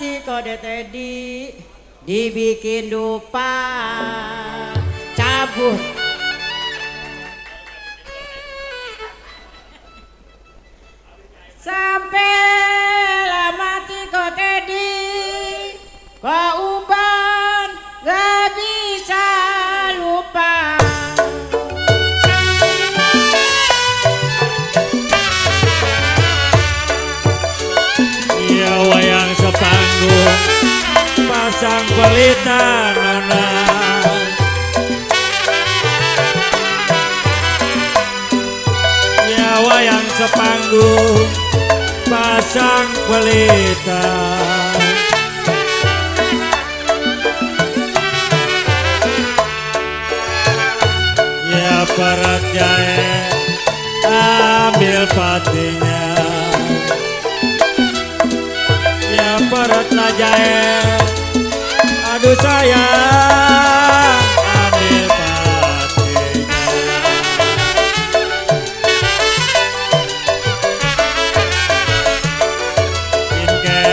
mati kode tadi dibikin dupa cabut. Sampai mati kode tadi kau uban gak bisa lupa. Ya wayang sepanggung pasang pelita nona. Ya wayang sepanggung pasang pelita. Ya perat jahe ambil patinya. Ya peratlah jahe, aduh sayang ambil patinya. Inke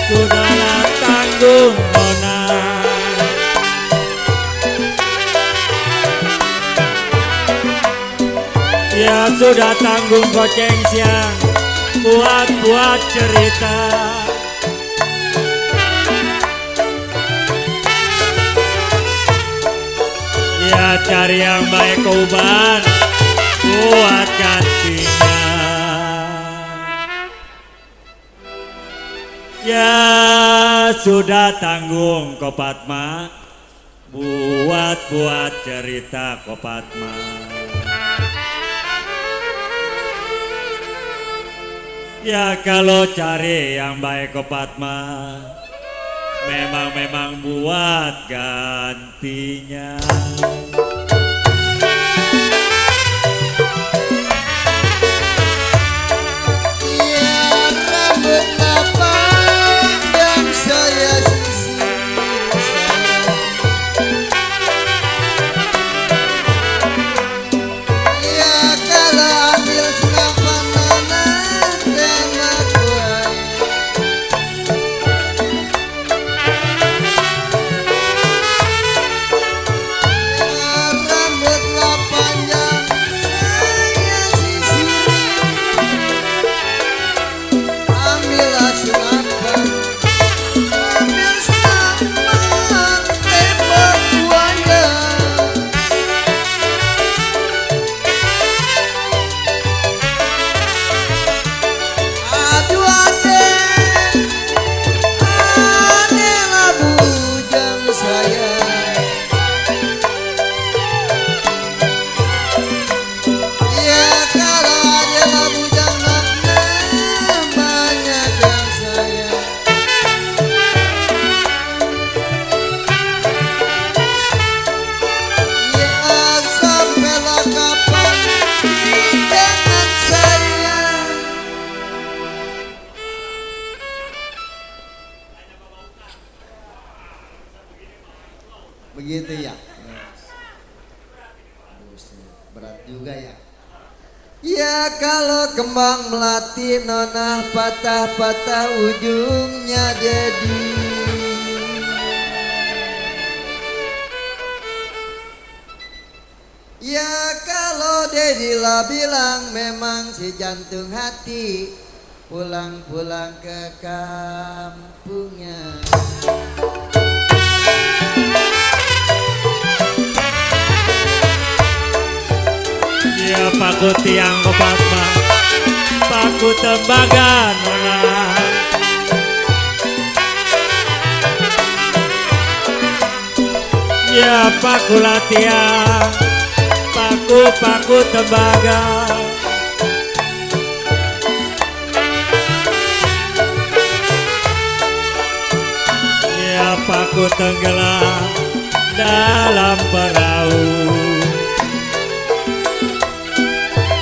sudahlah tanggung nona. Ya sudah tanggung goceng siang buat cerita. Ya cari yang baik uban buat gantinya. Ya sudah tanggung ko Padma buat cerita ko Padma. Ya kalau cari yang baik ke Padma memang buat gantinya. Ya rambut lapang yang saya sisir sayang. Ya kalau ambil senapan nona tembak buaya. Ya rambut lapang yang saya sisir. Ambillah senapan, ambil senapan tembak buaya. Aduh adek, adeklah bujang saya. Ya kalau adeklah bujang banyak yang saya. Ya sampailah kapan dengan saya. Begitu ya. Berat juga ya. Ya kalau kembang melati nona patah-patah ujungnya jadi. Ya kalau Dedila bilang memang si jantung hati pulang-pulang ke kampungnya. Ya paku tiang ko Padma, paku tembaga nona. Ya paku latihan, paku tembaga. Ya paku tenggelam dalam perahu.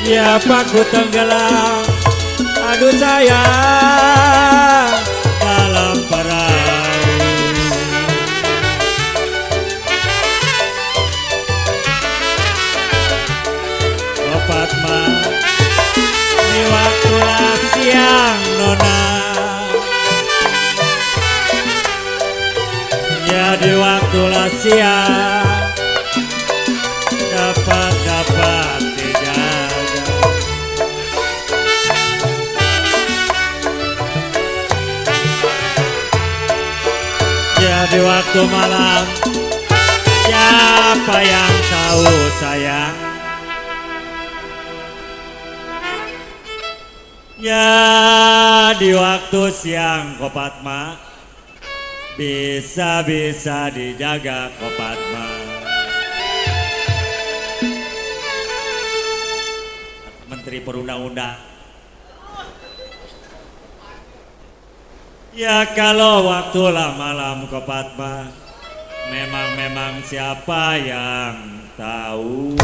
Ya paku tenggelam, aduh sayang dalam perahu. Oh Padma, ini waktu siang nona. di waktu lansia dapat dijaga. Ya di waktu malam siapa yang tahu sayang. Ya di waktu siang Kopatma bisa dijaga Kopatma. Menteri Perundang-undang. Ya kalau waktu malam Kopatma memang siapa yang tahu.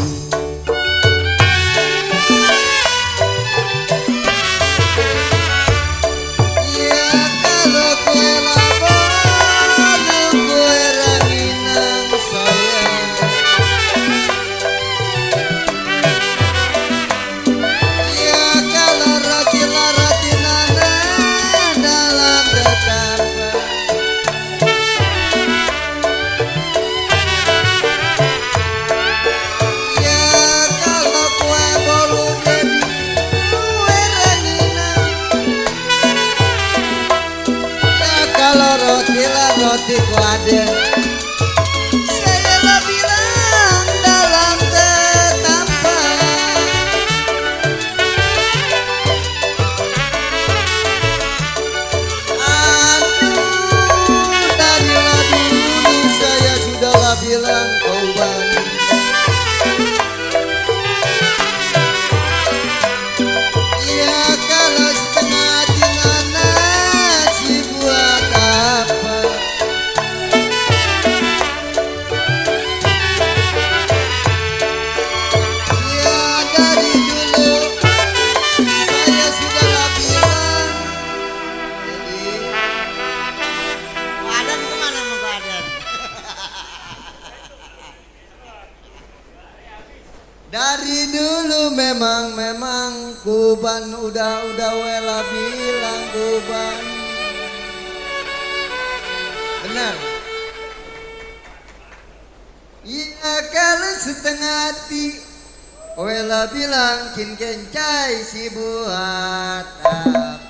Roti kuade saya bilang dalam tetapan aduh dari dulu saya sudahlah bilang kau manis. Ya kalau setengah gimana sih buat apa. Dari dulu memang Kuban udah wela bilang Kuban. Benar. Iya kalau setengah hati wela bilang kin kencai si buat apa.